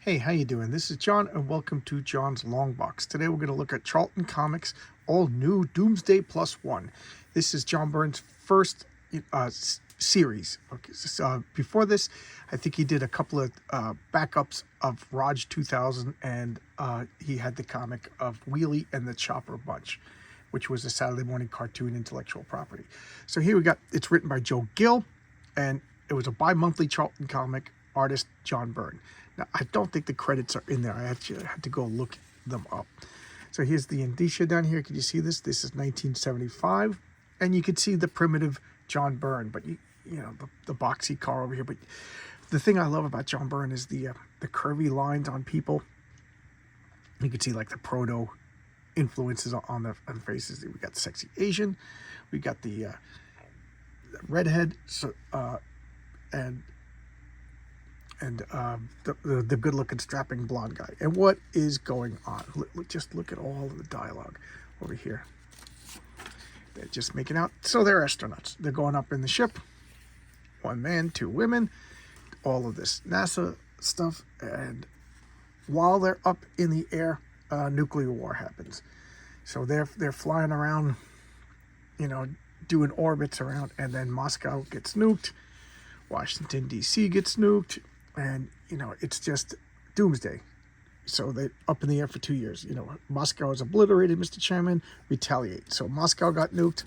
Hey, how you doing? This is John, and welcome to John's Long Box. Today we're going to look at Charlton Comics' all-new Doomsday +1. This is John Byrne's first series. Okay, so, before this, I think he did a couple of backups of Raj 2000, and he had the comic of Wheelie and the Chopper Bunch, which was a Saturday morning cartoon intellectual property. So here we got, it's written by Joe Gill, and it was a bi-monthly Charlton comic, artist John Byrne. Now, I don't think the credits are in there. I actually had to go look them up. So here's the indicia down here. Can you see this? This is 1975. And you can see the primitive John Byrne, but you know, the boxy car over here. But the thing I love about John Byrne is the curvy lines on people. You can see like the proto influences on the faces. We got the sexy Asian. We got the redhead. So, and the good-looking, strapping blonde guy. And what is going on? Just look at all of the dialogue over here. They're just making out. So they're astronauts. They're going up in the ship. One man, two women. All of this NASA stuff. And while they're up in the air, nuclear war happens. So they're flying around, you know, doing orbits around. And then Moscow gets nuked. Washington, D.C. gets nuked. And, you know, it's just doomsday. So they're up in the air for 2 years. You know, Moscow is obliterated, Mr. Chairman. Retaliate. So Moscow got nuked.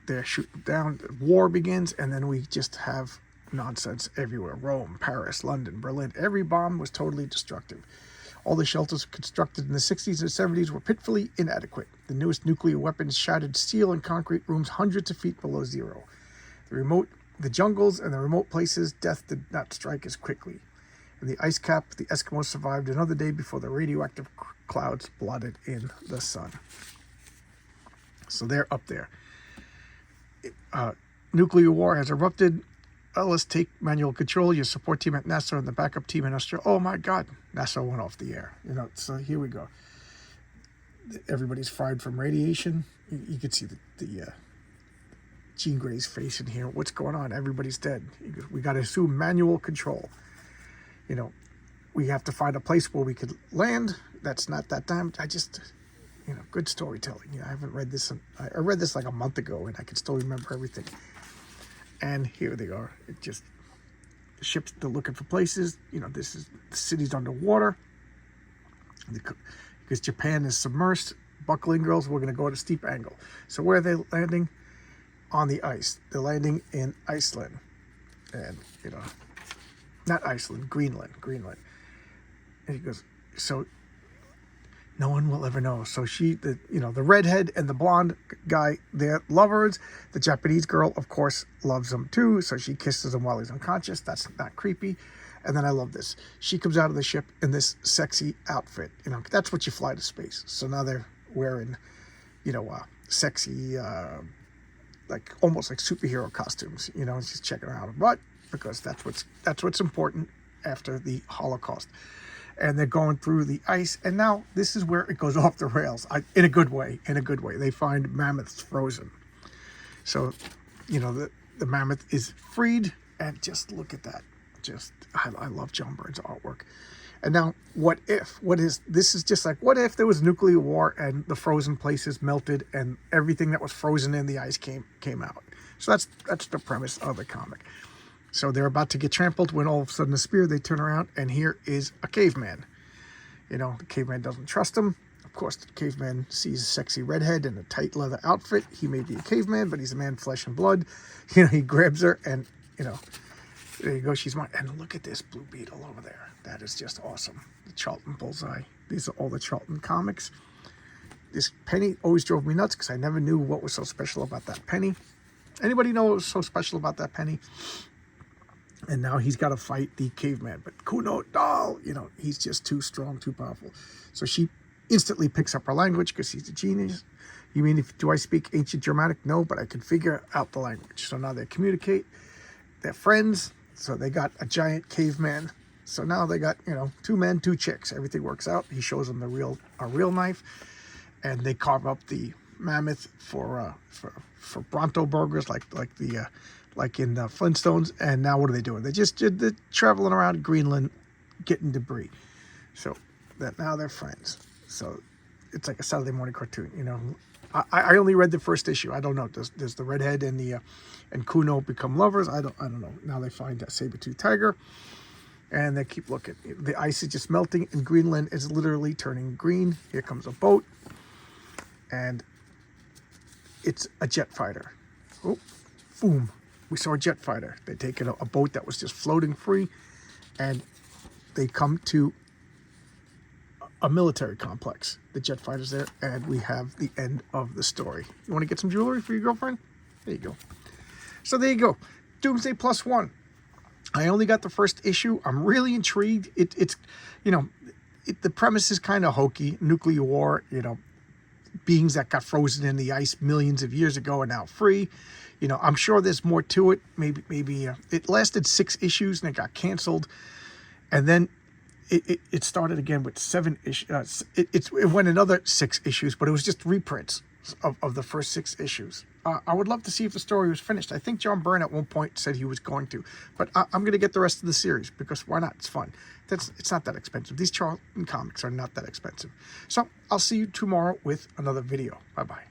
They're shooting down. War begins. And then we just have nonsense everywhere. Rome, Paris, London, Berlin. Every bomb was totally destructive. All the shelters constructed in the 60s and 70s were pitifully inadequate. The newest nuclear weapons shattered steel and concrete rooms hundreds of feet below zero. The jungles and the remote places, death did not strike as quickly. In the ice cap, the Eskimos survived another day before the radioactive clouds blotted in the sun. So they're up there. Nuclear war has erupted. Let's take manual control. Your support team at NASA and the backup team in Australia. Oh my God, NASA went off the air. You know, so here we go. Everybody's fried from radiation. You can see the Jean Grey's face in here. What's going on? Everybody's dead. We got to assume manual control. You know, we have to find a place where we could land. That's not that damaged. I just, you know, good storytelling. You know, I haven't read this. I read this like a month ago, and I can still remember everything. And here they are. It just, the ships, they're looking for places. You know, this is, the city's underwater. Because Japan is submersed. Buckling girls, we're going to go at a steep angle. So where are they landing? On the ice. They're landing in Iceland. And, you know, not Iceland, Greenland. And he goes, so no one will ever know. So the redhead and the blonde guy, they're lovers. The Japanese girl, of course, loves him too. So she kisses him while he's unconscious. That's not creepy. And then I love this. She comes out of the ship in this sexy outfit. You know, that's what you fly to space. So now they're wearing, you know, sexy, like almost like superhero costumes, you know, just checking her out. But because that's what's important after the Holocaust. And they're going through the ice, and now this is where it goes off the rails. In a good way. They find mammoths frozen. So, you know, the mammoth is freed, and just look at that. I love John Byrne's artwork. And now, what if? This is just like, what if there was nuclear war and the frozen places melted and everything that was frozen in the ice came out? So that's the premise of the comic. So they're about to get trampled when all of a sudden they turn around, and here is a caveman. You know, the caveman doesn't trust him. Of course, the caveman sees a sexy redhead in a tight leather outfit. He may be a caveman, but he's a man, flesh and blood. You know, he grabs her and, you know, there you go, she's mine. And look at this blue beetle over there. That is just awesome. The Charlton Bullseye. These are all the Charlton comics. This penny always drove me nuts because I never knew what was so special about that penny. Anybody know what was so special about that penny? And now he's got to fight the caveman. But Kuno Doll, you know, he's just too strong, too powerful. So she instantly picks up her language because he's a genius. You mean, do I speak ancient Germanic? No, but I can figure out the language. So now they communicate. They're friends. So they got a giant caveman. So now they got, you know, 2 men, 2 chicks. Everything works out. He shows them a real knife, and they carve up the mammoth for Bronto burgers, like in the Flintstones. And now what are they doing? They're traveling around Greenland, getting debris. So that now they're friends. So it's like a Saturday morning cartoon, you know. I only read the first issue. I don't know. Does the redhead and the and Kuno become lovers? I don't know. Now they find that saber-toothed tiger, and they keep looking. The ice is just melting, and Greenland is literally turning green. Here comes a boat, and it's a jet fighter. Oh, boom! We saw a jet fighter. They take a boat that was just floating free, and they come to a military complex. The jet fighter's there, and we have the end of the story. You want to get some jewelry for your girlfriend? There you go. So there you go. Doomsday +1. I only got the first issue. I'm really intrigued. It's, you know, the premise is kind of hokey. Nuclear war, you know, beings that got frozen in the ice millions of years ago are now free. You know, I'm sure there's more to it. Maybe it lasted 6 issues and it got canceled. And then it started again with 7 issues. It went another 6 issues, but it was just reprints of the first 6 issues. I would love to see if the story was finished. I think John Byrne at one point said he was going to, but I'm going to get the rest of the series because why not? It's fun. It's not that expensive. These Charlton comics are not that expensive. So I'll see you tomorrow with another video. Bye-bye.